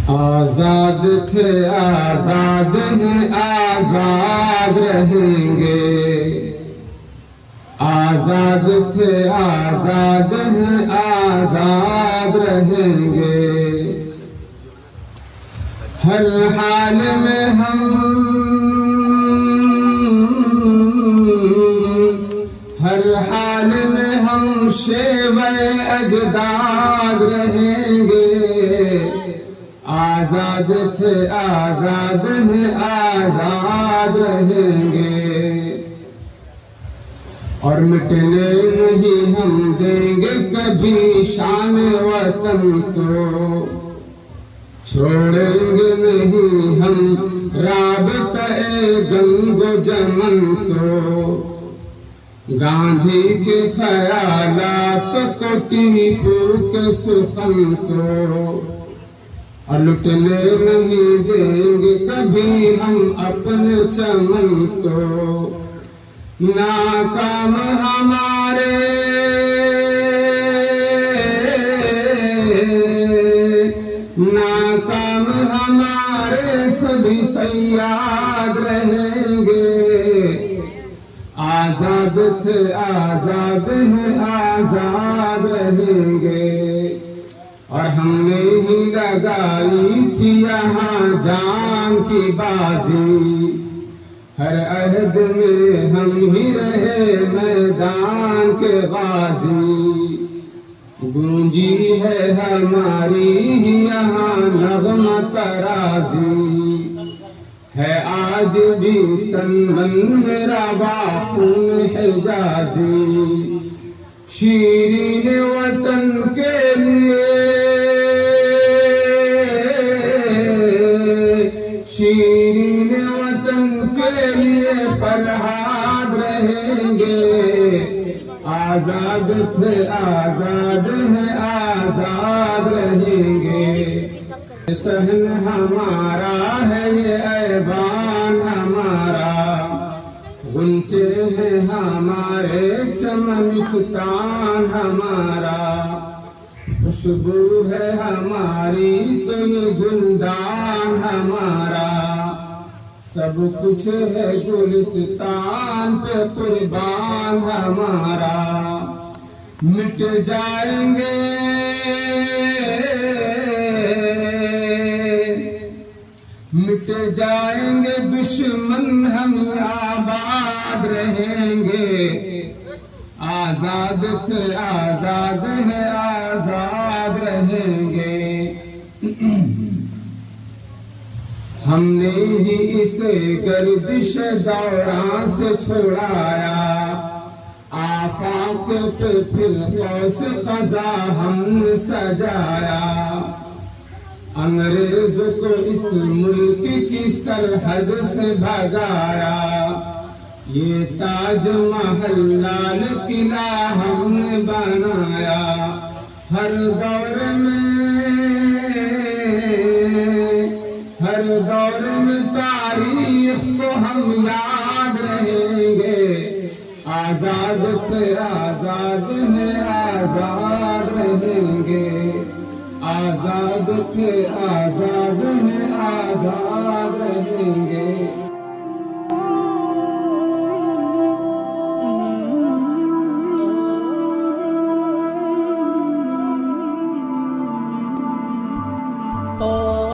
आजाद थे आजाद हैं आजाद रहेंगे, आजाद थे आजाद हैं आजाद रहेंगे। हर हाल में हम हर हाल में हम शेवे अजदाद रहेंगे। आजाद थे आजाद हैं आजाद रहेंगे। और मिटने नहीं हम देंगे कभी शान वतन को, छोड़ेंगे नहीं हम राबते गंगो जमन को। गांधी के ख्यालात को, टीपू के सुखन को, और लुटने नहीं देंगे कभी हम अपने चमन को। नाकाम हमारे नाकाम हमारे सभी सयाद रहेंगे। आजाद थे आजाद हैं आजाद रहेंगे। और हमने ही लगाई थी यहाँ जान की बाजी, हर अहद में हम ही रहे मैदान के गाजी। गूंजी है हमारी यहाँ नग़्मा तराजी, है आज भी तन मन मेरा बापू हिजाजी। शीरीन वतन के लिए, शीरीन वतन के लिए फरहाद रहेंगे। आजाद थे आजाद हैं आजाद रहेंगे। सहन हमारा है ये ऐवान हमारा, गुंचे हैं हमारे चमनिस्तान हमारा। खुशबू है हमारी तो ये गुलदान हमारा, सब कुछ है गुलिस्तान पे कुर्बान हमारा। मिट जाएंगे मिट जाएंगे दुश्मन, हम आबाद रहेंगे। आजाद थे आजाद हैं आजाद रहेंगे। हमने ही इसे गर्दिश दौरां से छुड़ाया, आफाक पे फिर कौस क़ज़ा हमने सजाया। अंग्रेजों को इस मुल्क की सरहद से भगाया, ये ताजमहल लाल किला हमने बनाया। हर दौर में तारीख को हम याद रहेंगे। आजाद थे आजाद हैं आजाद रहेंगे। आजाद थे आजाद हैं आजाद रहेंगे।